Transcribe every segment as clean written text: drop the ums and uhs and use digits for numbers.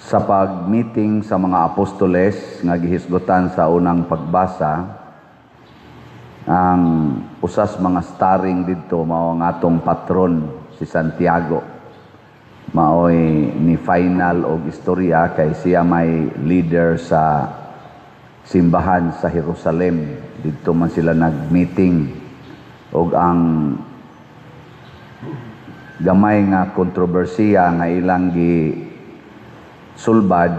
Sa pag-meeting sa mga apostoles nga gihisgutan sa unang pagbasa, ang usas mga starring didto mao ang atong patron si Santiago. Maoy ni final og istorya kay siya may leader sa simbahan sa Jerusalem. Didto man sila nag-meeting og ang gamay nga kontrobersiya nga ilang sulbad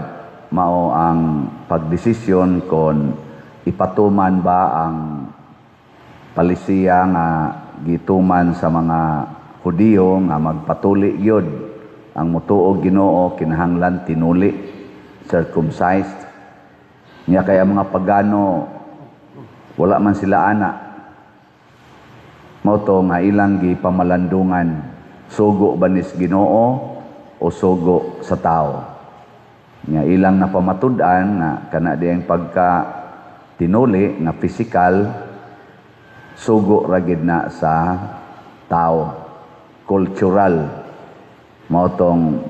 mao ang pagdesisyon kon ipatuman ba ang palisiya nga gituman sa mga Hudiyo nga magpatuli gyud ang mutuog Ginoo kinahanglan tinuli, circumcised. Nya kay ang mga pagano wala man sila ana. Mao to nga ilang gipamalandungan, sugo ba nis Ginoo o sugo sa tao. Nga ilang napamatud-an nga kana diyang pagka tinuli nga physical sugo ra gid na sa tao, cultural. Mao tong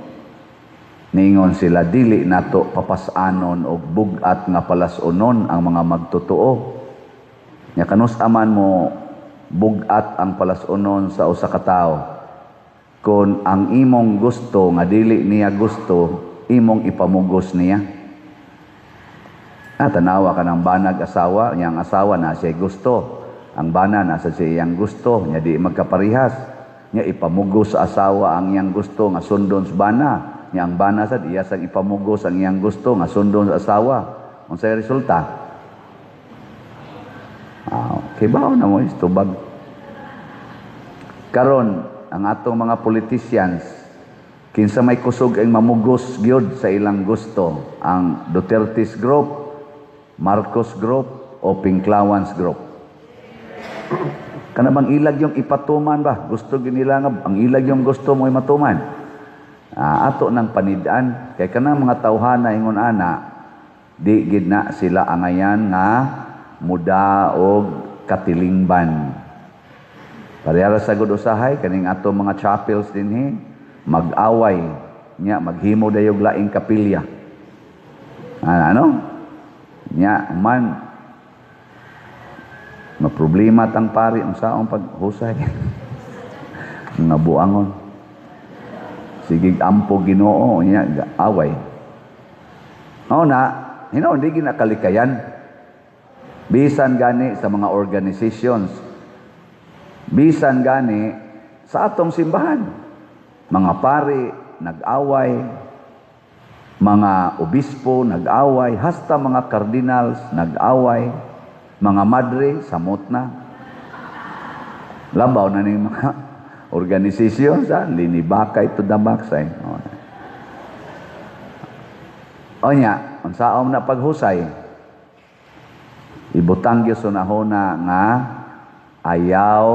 ningon sila dili nato papasanon og bugat nga palasonon ang mga magtotoo. Nya kanus-aman mo bugat ang palasonon sa usa ka tawo kun ang imong gusto nga dili niya gusto imong ipamugos niya. Tanawa ka ng banag asawa, niyang asawa na siya gusto. Ang bana nasa siya iyang gusto, niya di magkaparihas. Niya ipamugos sa asawa ang iyang gusto nga sundon sa bana. Niya ang bana sad iya sang ipamugos ang iyang gusto nga sundon sa asawa. Unsay resulta? Kibaw na mo istubag. Karon ang atong mga politicians kinsa may kusog ang mamugos gyud sa ilang gusto, ang Duterte's group, Marcos group o Pinklawans group. Kana bang ilag yung ipatuman ba? Gusto nila nga ang ilag yung gusto mo matuman. Ato nang panidaan kay kanang mga tawhana ingon ana di gid na sila angayan nga muda og katilingban. Parehara sa gud usahay kaning ato mga chapels dinhi mag-away nya maghimo dayog laing kapilya. Ano? Nya man maproblema tang pari unsaon paghusay. Nabuangon. Sige ampo Ginoo nya away. Hinaw di ginakalikayan. Bisan gani sa mga organizations. Bisan gani sa atong simbahan. Mga pari nag-away, mga obispo nag-away, hasta mga cardinals nag-away, mga madre samot na. Labaw na ning mga organisasyon sa linibakay to the backside. Onya, unsaon na paghusay? Ibutang gyud sunahona nga ayaw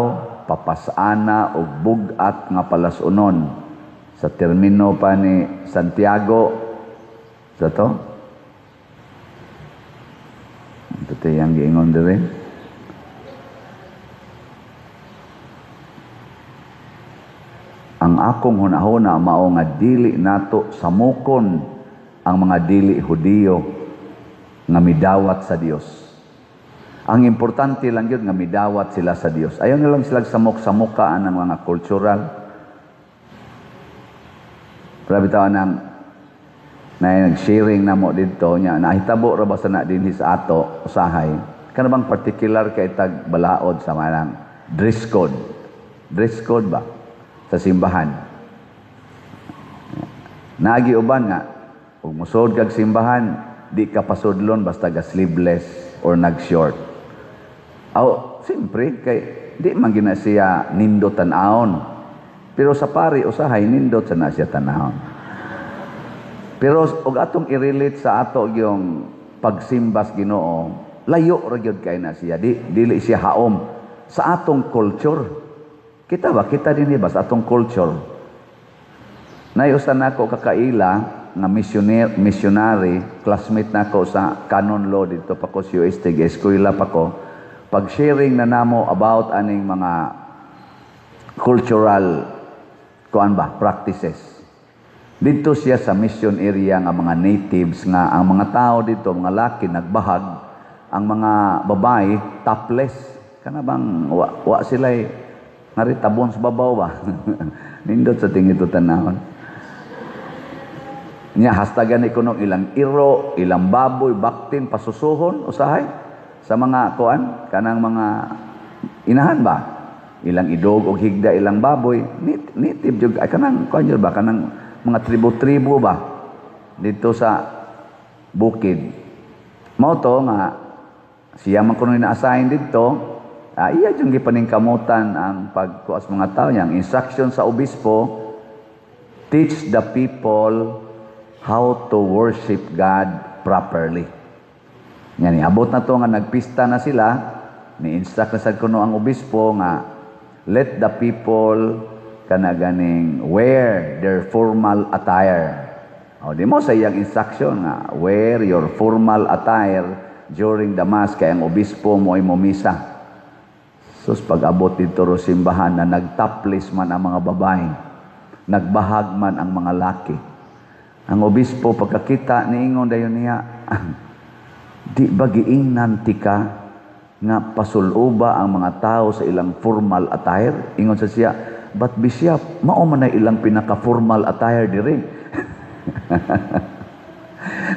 papasana og bugat nga palasunon. Sa termino pa ni Santiago, sa to? Ito yung giingon din. Ang akong hunahuna mao nga dili nato samukon ang mga dili Hudiyo nga midawat sa Dios. Ang importante lang yun nga midawat sila sa Dios. Ayaw nilang sila samok-samukaan ng mga cultural. Grabe tawa nang nag-sharing na mo dito niya. Nahitabo ra ba sa na din sa ato usahay. Kana bang particular kay tag balaod sa manang dress code. Dress code ba sa simbahan? Naagi uban nga ug musod kag simbahan di ka pasudlon basta ga sleeveless or nag-short. Siyempre kay di man gina siya nindot tan-aon. Pero sa pari usahay nindot sa na siya tanahon. Pero og atong i-relate sa ato yung pagsimbas Ginoo, layo ra gyud kay na siya. Dili siya haom sa atong culture. Kita din ba sa atong culture? Nayusan nako kakaila nga missionary, classmate nako sa canon law dito pa ko sa UST, eskwela pa ko. Pag-sharing na namo about aning mga cultural practices. Dito siya sa mission area nga mga natives nga ang mga tao dito, mga laki nagbahag, ang mga babae topless. Kana bang wa sila naritabon sa babaw ba? Nindot sa tingin ito tanahon. Nya hastagan ikono ilang iro, ilang baboy, baktin, pasusuhon, usahay sa mga kuan, kanang mga inahan ba? Ilang idog o higda, ilang baboy, native jud kanang kuan jud ba kanang mga tribo-tribo ba dito sa bukid. Mao to nga siya man kuno na-assign dito, iya jud gipaningkamutan ang pagkuas mga tao yang instruction sa obispo, teach the people how to worship God properly. Yan, abot na to nga nagpista na sila, ni-instruct na sad kuno ang obispo nga let the people kana ganing wear their formal attire. O di mo sa iyang instruction nga wear your formal attire during the mass kay ang obispo mo ay momisa. Sus pag-abot dito ro simbahan na nagtaplis man ang mga babae, nagbahag man ang mga laki. Ang obispo pagkakita niingon dayon niya, di ba giingnan tika nga pasuloba ang mga tao sa ilang formal attire? Ingon sa siya, but Bishop, mao man na ilang pinaka-formal attire diri.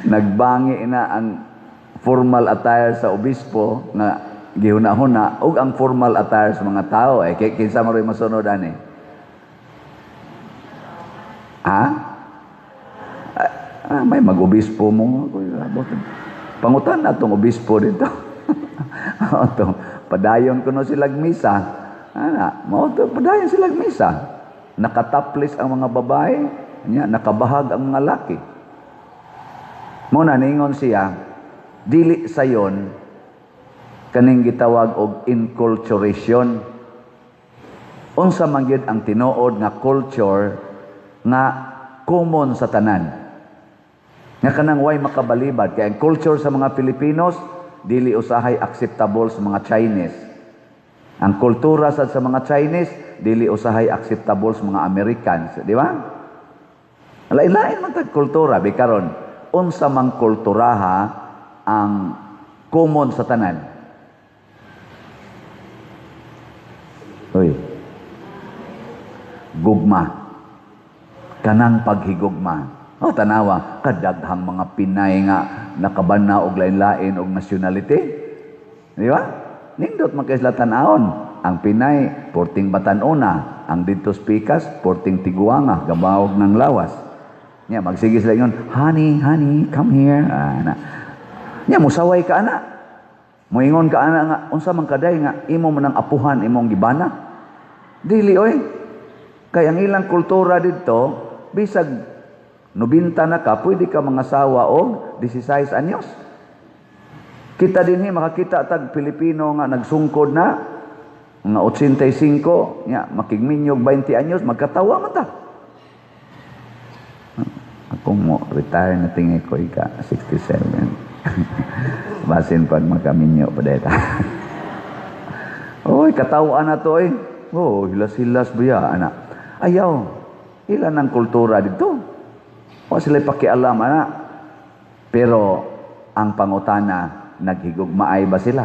Nagbangi na ang formal attire sa obispo nga gihuna-huna ug ang formal attire sa mga tao kinsa maroy masunod ani? May mag-obispo mo. Pangutan na itong obispo dito. Padayon ko no silag misa. Padayon silag misa. Nakataplis ang mga babae. Nakabahag ang mga laki. Muna, ningon siya, dili sayon kaning gitawag og inculturation. Unsa man gyud ang tinuod nga culture nga common sa tanan. Nga kanang way makabalibad kay ang culture sa mga Filipinos dili usahay acceptable sa mga Chinese. Ang kultura sa mga Chinese dili usahay acceptable sa mga Americans, di ba? Lain-lain man tag kultura bikaron unsa man kulturaha ang common sa tanan. Gugma. Kanang paghigugma. Tanawa, kadaghang mga Pinay nga nakabana og lain-lain og nationality. Di ba? Nindot man kay sila tan-awon. Ang Pinay, porting Batanona. Ang dito Pikas, porting Tiguanga, gamawag ng lawas. Nya, magsige sila yun, honey, come here. Nya, musaway ka ana. Moingon ka ana nga, unsa man kaday nga, imo man ang apuhan, imong gibana. Dili, oy. Kaya ang ilang kultura dito, bisag 90 na ka, pwede ka mangasawa og 16 anyos. Kita dinhi makakita tag Pilipino nga nagsungkod na nga 85, nya makigminyog 20 anyos, magkatawa man ta. Ako mo retire na tingay ko ika 67. Basin pag makaminyo pa deta. Oy, katawaan na to hilas-hilas biya ana. Ayaw, ilan ang kultura dito? O sila pakialam, pero ang pangutana, naghigugmaay ba sila?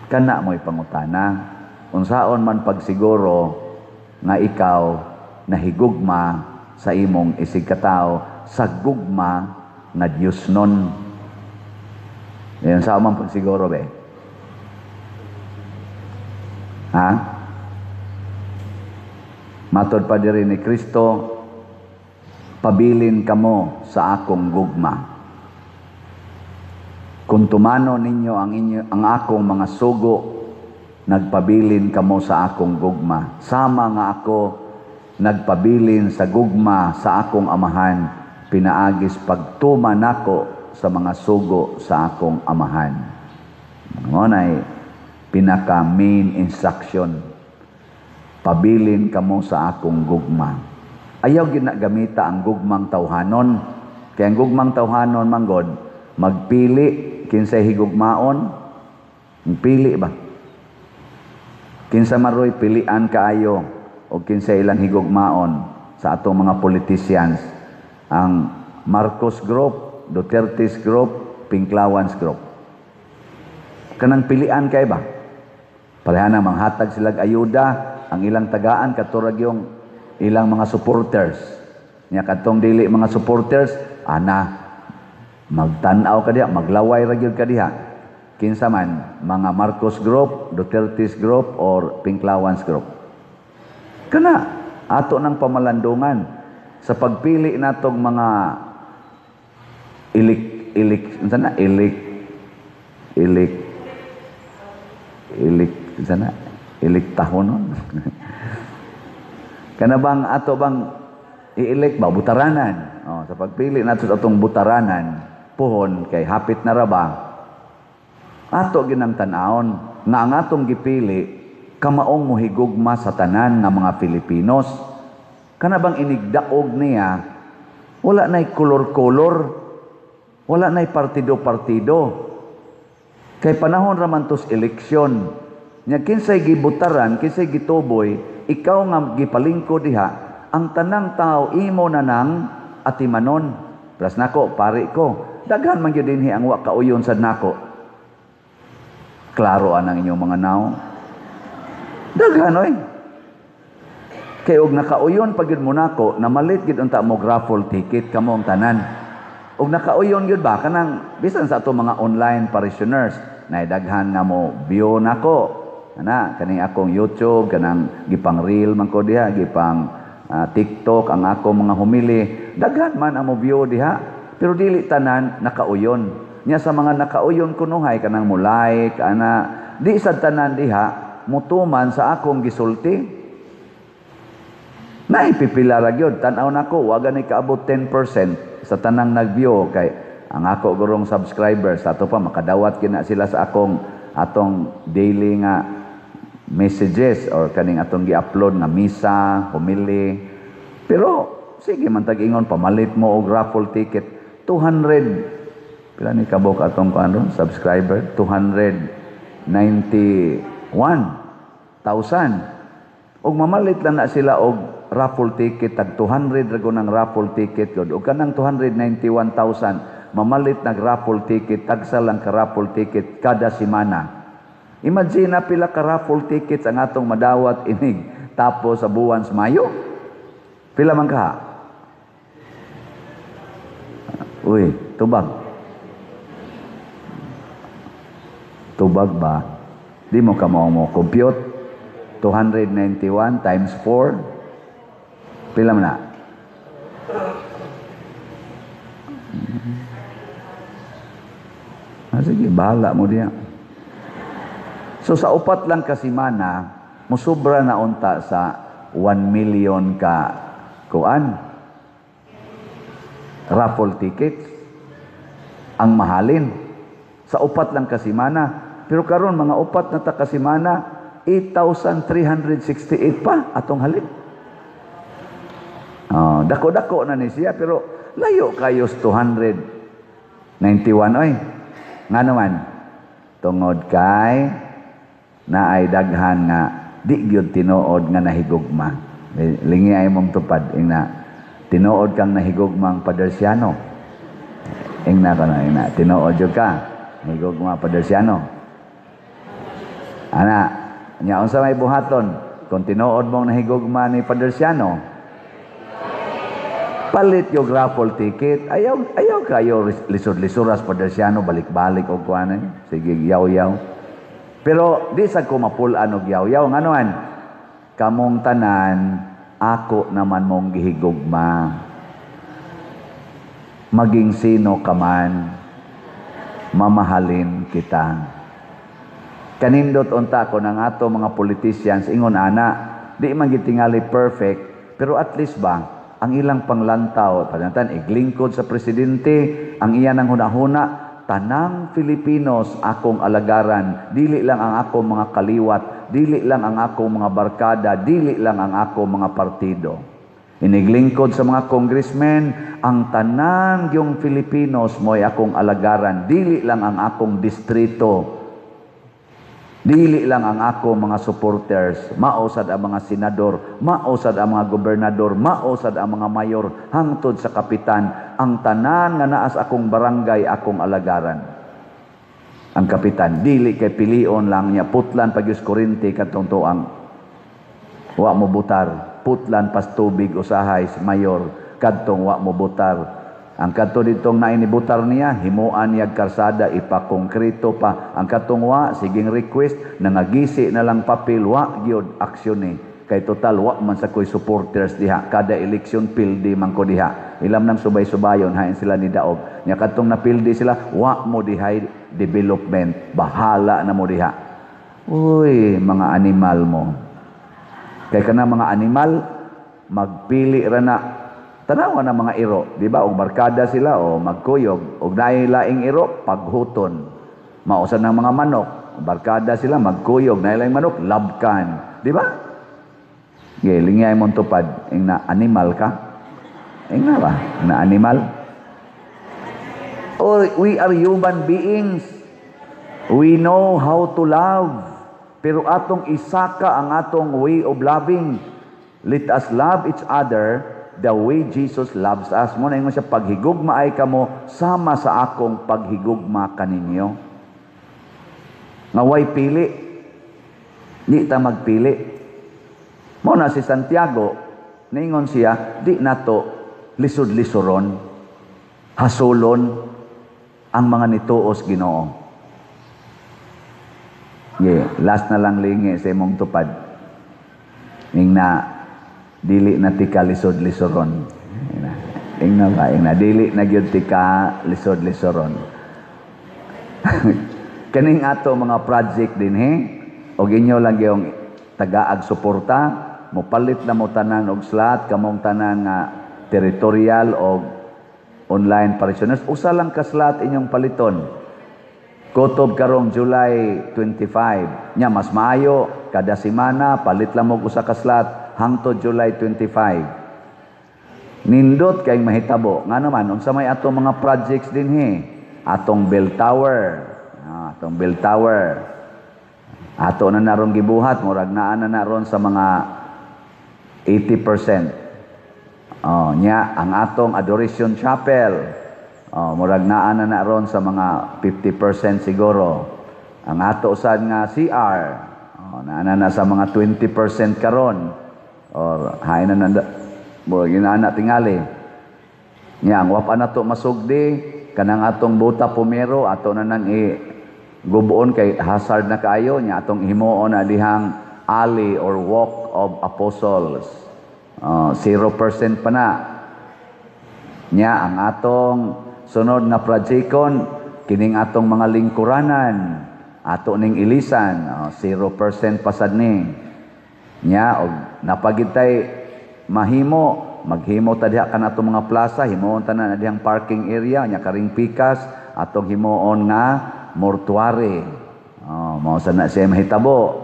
Kana mo'y pangutana. Unsaon man pagsiguro nga ikaw nahigugma sa imong isigkatao sa gugma nga Dios nun. Yan sa man pagsiguro be? Matod pa diri ni Kristo, pabilin kamo sa akong gugma. Kung tumano ninyo ang akong mga sugo, nagpabilin kamo sa akong gugma. Sama nga ako nagpabilin sa gugma sa akong amahan, pinaagis pagtuman ako sa mga sugo sa akong amahan. Ngunay pinaka main instruction, pabilin kamo sa akong gugma. Ayaw ginagamita ang gugmang tawhanon. Kaya ang gugmang tawhanon manggod, magpili kinsay higugmaon, pili ba? Kinsa maroy pilian kaayo o kinsay ilang higugmaon. sa atong mga politicians, ang Marcos Group, Duterte's Group, Pinklawans Group. Kanang pilian kay ba? Pareha na manghatag silang ayuda, ang ilang tagaan katurag yung ilang mga supporters. Nya katong dili mga supporters, magtanaw ka diha, maglaway ra gyud ka diha. Kinsa man, mga Marcos Group, Duterte's Group, or Pinklawans Group. Kana, ato ng pamalandungan sa pagpili natong mga iliktahonon. Kana bang ato bang i-elect ba butaranan? Sa pagpili nato atong butaranan, puhon kay hapit na ra ba? Ato ginang tan-aon nga ang atong gipili kamaong mohigugma sa tanan nga mga Filipinos. Kana bang inigdaog niya, wala na'y kolor-kolor, wala na'y partido-partido. Kay panahon raman tos eleksyon, nya kinsay gibutaran, kinsay gituboy, ikaw nga gipalingko diha, ang tanang tao imo na nang atimanon. Plus nako, pari ko, daghan man gyud dinhi ang wa kauyon sad nako. Klaro anang inyong mga naw. Daghan oy. Kay og nakauyon pag yun mo nako, namalit gid unta mo raffle ticket kamo ang tanan. Og nakauyon gyud ba kanang bisan sa ato mga online parishioners, naidaghan nga mo view nako. Kaning akong YouTube, kanang gipang reel man ko diha, gipang TikTok ang ako mga humili. Daghan man ang mo view diha, pero dili tanan nakauyon. Nya sa mga nakauyon kunuhay kanang mo like di sa tanan diha mutuman sa akong gisulti. Naipipila ra gyud tan-aw nako wa gani kaabot 10% sa tanang nag-view kay ang ako gurong subscribers ato pa makadawat kina sila sa atong daily nga messages or kaning atong gi-upload na misa, homily. Pero sige man tag-ingon pamalit mo og raffle ticket 200 pila ni kabok atong kuan subscriber 291,000. Og mamalit lang na sila og raffle ticket tag 200 ra ng raffle ticket gud og kanang 291,000 mamalit nag raffle ticket tagsa lang ka raffle ticket kada semana. Imagine na pila ka raffle tickets ang atong madawat inig tapos sa buwan sa Mayo. Pila man ka? Uy, tubag. Tubag ba? Di mo ka mo compute. 291 times 4. Pila man na? Sige, bahala mo diya. So sa upat lang kasimana, musubra na unta sa 1 million ka kuan. Raffle tickets. Ang mahalin. Sa upat lang kasimana. Pero karon mga upat na takasimana, 8,368 pa atong halin. Dako-dako na ni siya, pero layo kayo 291. Oy, nga naman, tungod kay na ay daghan nga di gyud tinuod nga nahigugma. Lingi ay mong tupad, tinuod kang nahigugmang padersyano. Tinuod yun ka, nahigugma padersyano. Nya unsa may buhaton kung tinuod mong nahigugma ni padersyano, palit yung raffle ticket. Ayaw kayo lisod-lisuras padersyano balik-balik og kuan. Sige, yaw-yaw. Pero di sa ko mapulan og yaw-yaw nganuan. Kamong tanan ako naman mong gihigugma. Maging sino ka man, mamahalin kita. Kanindot unta ko ng ato mga politicians ingon di man gitingali perfect, pero at least ba ang ilang panglantaw padantan iglingkod sa presidente, ang iya nang hunahuna tanang Filipinos akong alagaran, dili lang ang akong mga kaliwat, dili lang ang akong mga barkada, dili lang ang akong mga partido. Iniglingkod sa mga congressmen, ang tanang yung Filipinos mo'y akong alagaran, dili lang ang akong distrito, Dili lang ang ako mga supporters, mausad ang mga senador, mausad ang mga gobernador, mausad ang mga mayor, hangtod sa kapitan, ang tanan nga naa sa akong barangay akong alagaran. Ang kapitan, dili kay pilion lang niya, putlan pagyus kurinti katong tuang. Wa mo butar, putlan pas tubig usahay sa mayor, kadtong wa mo butar. Ang kadto ditong nainibutar niya, himuan niya karsada, ipakongkrito pa. Ang katong wa, siging request, nangagisi na lang papel, wa gyud aksyon ni. Kay total, wa man sa ko'y supporters diha. Kada eleksyon, pildi man ko diha. Ilam nang subay-subayon, hain sila ni Daog. Nya katong napildi sila, wa mo dihay development. Bahala na mo diha. Uy, mga animal mo. Kay kana mga animal, magpili ra na. Tanawa na mga iro, di ba? Og barkada sila o magkuyog, og laing iro paghuton. Mausan ng mga manok, barkada sila magkuyog, laing manok labkan, di ba? Lingay mo tupad, ing na animal ka? Ing na ba? Na animal? Oh, we are human beings. We know how to love. Pero atong isaka ang atong way of loving. Let us love each other the way Jesus loves us. Muna ingon siya, paghigugma ay kamo, sama sa akong paghigugma kaninyo. Ngaway pili. Di ta magpili. Muna si Santiago, ningon siya, di nato lisod-lisoron, hasulon, ang mga nituos Ginoo. Last na lang lingi sa imong tupad. Ning na, dili na tika lisod-lisoron. Ingna ba? Ingna. Dili na gyud tika lisod-lisoron. Kaning ato mga project din, o inyo lang yung tagaag suporta, mopalit na mo tanan og slot, kamong tanan nga territorial o online parishioners. Usa lang ka slot inyong paliton. Kutob karong July 25. Nya, mas maayo, kada semana, palit lang mo usa ka slot, hangtod July 25. Nindot kay mahitabo. Nga naman, unsa may atong mga projects din atong bell tower. Atong bell tower. Ato na naron gibuhat, murag naa na naron sa mga 80%. Nya, ang atong adoration chapel, murag naa na naron sa mga 50% siguro. Ang ato usad nga CR, naa na sa mga 20% karon. Or hain na nanda mo ginana tingali nya ang wapa na to masugdi kanang atong buta pumero ato na nang gubuon kay hazard na kaayo nya atong himuon na dihang alley or walk of apostles. 0% pa na nya ang atong sunod na projekon kining atong mga lingkuranan ato ning ilisan 0% pasad ni nya og napagitay maghimo ta diha kanato mga plaza himuon tanan na dihang parking area nya karing pikas atong himuon nga mortuary mao sa na siya mahitabo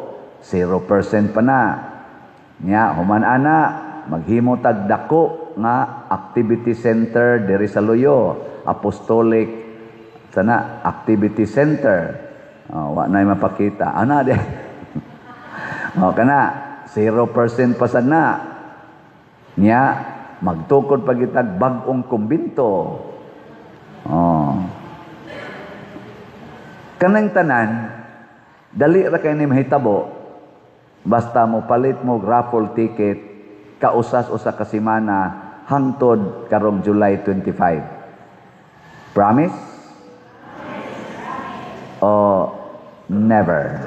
0% pa na nya human ana maghimo tag dako nga activity center diri sa Loyo Apostolic sana activity center wa nay mapakita ana de kana 0% pa sana. Nya, magtukod pagitag bag-ong kumbinto. Kanang tanan, dali ra kay ni mahitabo, basta mo palit mo raffle ticket, kausas-usa ka semana, hangtod karong July 25. Promise? O never?